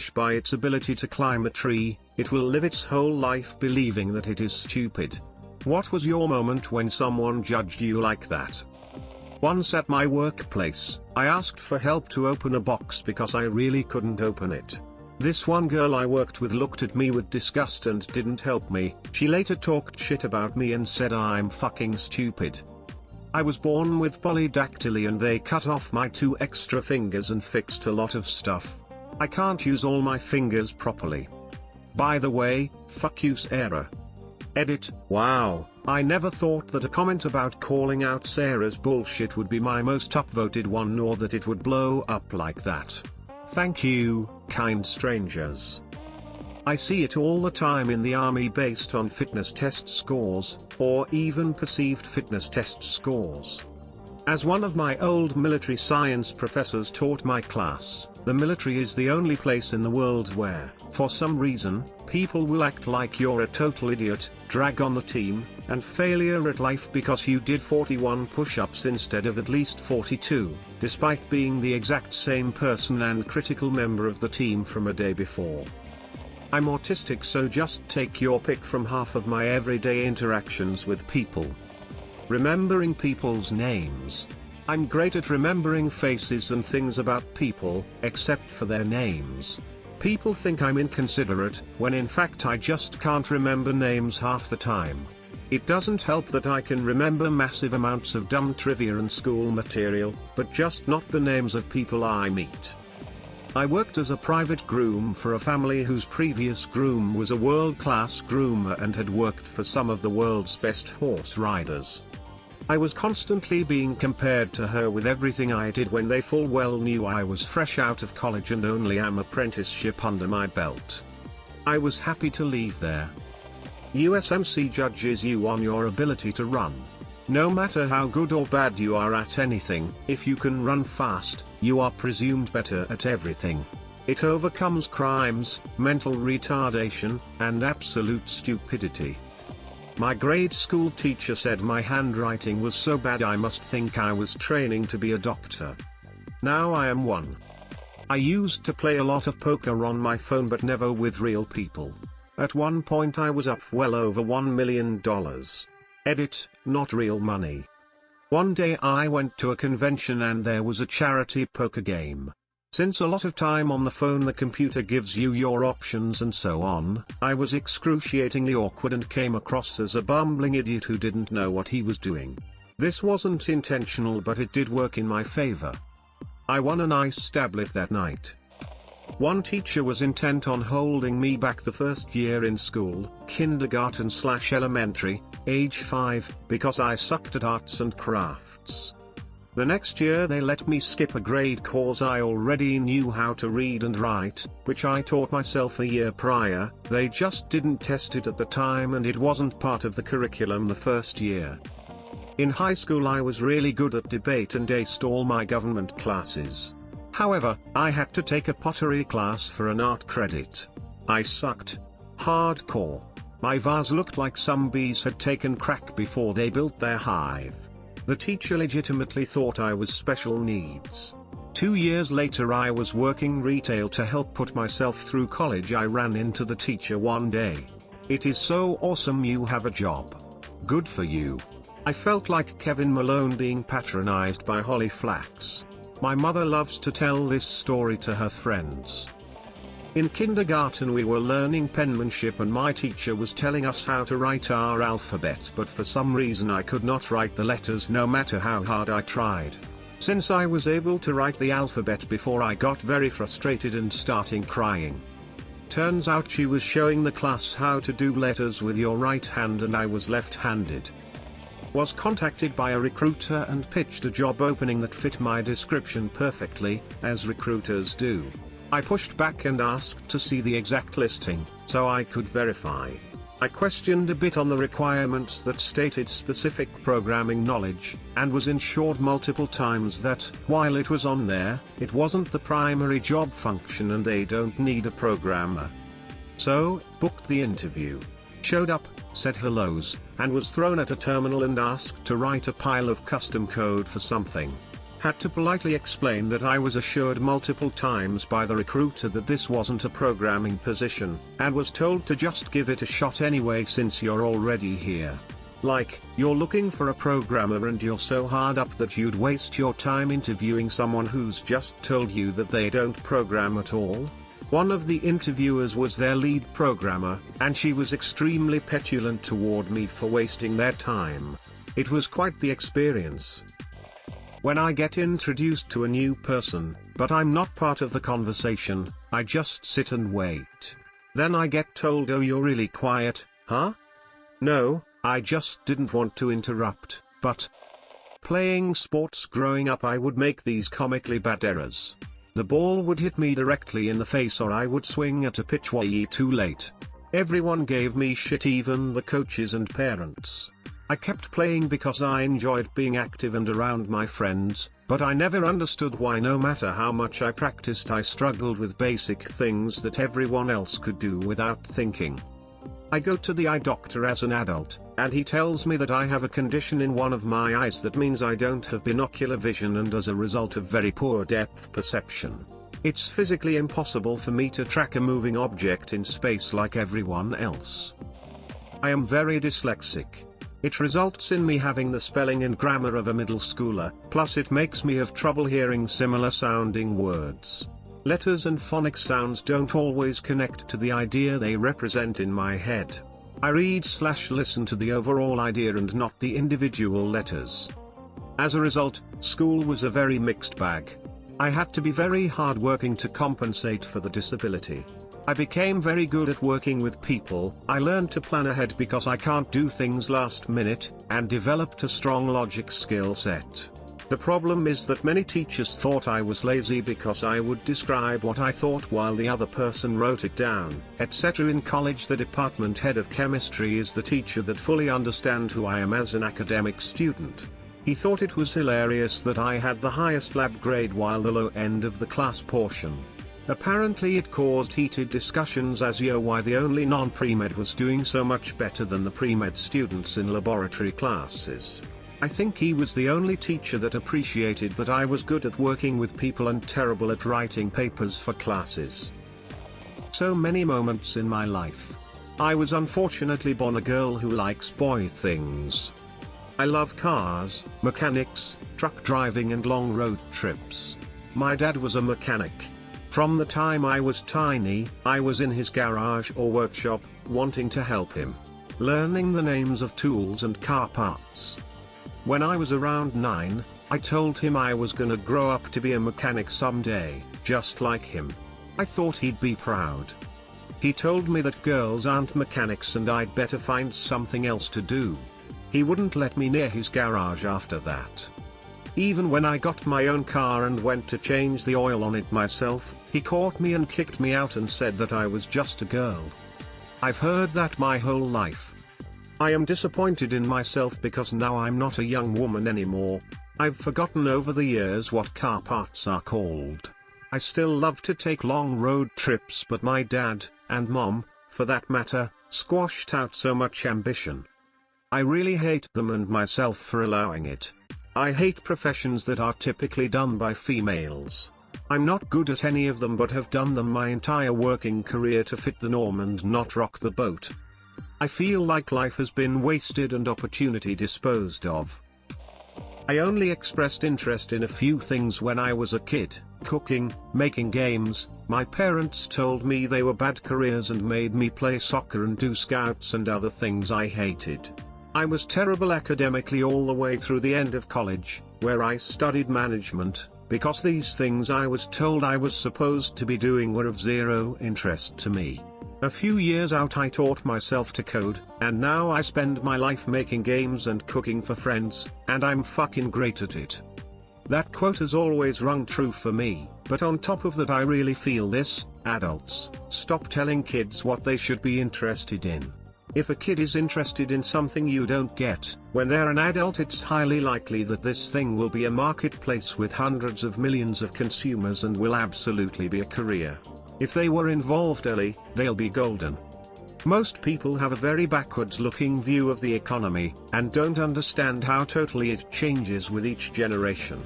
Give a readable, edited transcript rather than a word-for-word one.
by its ability to climb a tree, it will live its whole life believing that it is stupid. What was your moment when someone judged you like that? Once at my workplace, I asked for help to open a box because I really couldn't open it. This one girl I worked with looked at me with disgust and didn't help me. She later talked shit about me and said I'm fucking stupid. I was born with polydactyly and they cut off my 2 extra fingers and fixed a lot of stuff. I can't use all my fingers properly. By the way, fuck you Sarah. Edit. Wow, I never thought that a comment about calling out Sarah's bullshit would be my most upvoted one, nor that it would blow up like that. Thank you, kind strangers. I see it all the time in the army based on fitness test scores, or even perceived fitness test scores. As one of my old military science professors taught my class, the military is the only place in the world where, for some reason, people will act like you're a total idiot, drag on the team, and failure at life because you did 41 push-ups instead of at least 42, despite being the exact same person and critical member of the team from a day before. I'm autistic, so just take your pick from half of my everyday interactions with people. Remembering people's names. I'm great at remembering faces and things about people, except for their names. People think I'm inconsiderate, when in fact I just can't remember names half the time. It doesn't help that I can remember massive amounts of dumb trivia and school material, but just not the names of people I meet. I worked as a private groom for a family whose previous groom was a world-class groomer and had worked for some of the world's best horse riders. I was constantly being compared to her with everything I did when they full well knew I was fresh out of college and only an apprenticeship under my belt. I was happy to leave there. USMC judges you on your ability to run. No matter how good or bad you are at anything, if you can run fast, you are presumed better at everything. It overcomes crimes, mental retardation, and absolute stupidity. My grade school teacher said my handwriting was so bad I must think I was training to be a doctor. Now I am one. I used to play a lot of poker on my phone but never with real people. At one point I was up well over $1 million. Edit, not real money. One day I went to a convention and there was a charity poker game. Since a lot of time on the phone the computer gives you your options and so on, I was excruciatingly awkward and came across as a bumbling idiot who didn't know what he was doing. This wasn't intentional but it did work in my favor. I won a nice tablet that night. One teacher was intent on holding me back the first year in school, kindergarten/elementary, age 5, because I sucked at arts and crafts. The next year they let me skip a grade cause I already knew how to read and write, which I taught myself a year prior. They just didn't test it at the time and it wasn't part of the curriculum the first year. In high school I was really good at debate and aced all my government classes. However, I had to take a pottery class for an art credit. I sucked. Hardcore. My vase looked like some bees had taken crack before they built their hive. The teacher legitimately thought I was special needs. 2 years later I was working retail to help put myself through college. I ran into the teacher one day. "It is so awesome you have a job. Good for you." I felt like Kevin Malone being patronized by Holly Flax. My mother loves to tell this story to her friends. In kindergarten we were learning penmanship and my teacher was telling us how to write our alphabet, but for some reason I could not write the letters no matter how hard I tried. Since I was able to write the alphabet before, I got very frustrated and starting crying. Turns out she was showing the class how to do letters with your right hand and I was left-handed. Was contacted by a recruiter and pitched a job opening that fit my description perfectly, as recruiters do. I pushed back and asked to see the exact listing, so I could verify. I questioned a bit on the requirements that stated specific programming knowledge, and was assured multiple times that, while it was on there, it wasn't the primary job function and they don't need a programmer. So, booked the interview. Showed up, said hellos, and was thrown at a terminal and asked to write a pile of custom code for something. Had to politely explain that I was assured multiple times by the recruiter that this wasn't a programming position, and was told to just give it a shot anyway since you're already here. Like, you're looking for a programmer and you're so hard up that you'd waste your time interviewing someone who's just told you that they don't program at all? One of the interviewers was their lead programmer, and she was extremely petulant toward me for wasting their time. It was quite the experience. When I get introduced to a new person, but I'm not part of the conversation, I just sit and wait. Then I get told, "Oh, you're really quiet, huh?" No, I just didn't want to interrupt, but playing sports growing up I would make these comically bad errors. The ball would hit me directly in the face or I would swing at a pitch way too late. Everyone gave me shit, even the coaches and parents. I kept playing because I enjoyed being active and around my friends, but I never understood why no matter how much I practiced I struggled with basic things that everyone else could do without thinking. I go to the eye doctor as an adult, and he tells me that I have a condition in one of my eyes that means I don't have binocular vision and as a result of very poor depth perception. It's physically impossible for me to track a moving object in space like everyone else. I am very dyslexic. It results in me having the spelling and grammar of a middle schooler, plus it makes me have trouble hearing similar sounding words. Letters and phonic sounds don't always connect to the idea they represent in my head. I read/listen to the overall idea and not the individual letters. As a result, school was a very mixed bag. I had to be very hardworking to compensate for the disability. I became very good at working with people, I learned to plan ahead because I can't do things last minute, and developed a strong logic skill set. The problem is that many teachers thought I was lazy because I would describe what I thought while the other person wrote it down, etc. In college, the department head of chemistry is the teacher that fully understands who I am as an academic student. He thought it was hilarious that I had the highest lab grade while the low end of the class portion. Apparently it caused heated discussions as to why the only non-pre-med was doing so much better than the pre-med students in laboratory classes. I think he was the only teacher that appreciated that I was good at working with people and terrible at writing papers for classes. So many moments in my life. I was unfortunately born a girl who likes boy things. I love cars, mechanics, truck driving and long road trips. My dad was a mechanic. From the time I was tiny, I was in his garage or workshop, wanting to help him. Learning the names of tools and car parts. When I was around 9, I told him I was gonna grow up to be a mechanic someday, just like him. I thought he'd be proud. He told me that girls aren't mechanics and I'd better find something else to do. He wouldn't let me near his garage after that. Even when I got my own car and went to change the oil on it myself, he caught me and kicked me out and said that I was just a girl. I've heard that my whole life. I am disappointed in myself because now I'm not a young woman anymore. I've forgotten over the years what car parts are called. I still love to take long road trips, but my dad, and mom, for that matter, squashed out so much ambition. I really hate them and myself for allowing it. I hate professions that are typically done by females. I'm not good at any of them but have done them my entire working career to fit the norm and not rock the boat. I feel like life has been wasted and opportunity disposed of. I only expressed interest in a few things when I was a kid: cooking, making games. My parents told me they were bad careers and made me play soccer and do scouts and other things I hated. I was terrible academically all the way through the end of college, where I studied management, because these things I was told I was supposed to be doing were of zero interest to me. A few years out I taught myself to code, and now I spend my life making games and cooking for friends, and I'm fucking great at it. That quote has always rung true for me, but on top of that I really feel this: adults, stop telling kids what they should be interested in. If a kid is interested in something you don't get, when they're an adult it's highly likely that this thing will be a marketplace with hundreds of millions of consumers and will absolutely be a career. If they were involved early, they'll be golden. Most people have a very backwards-looking view of the economy, and don't understand how totally it changes with each generation.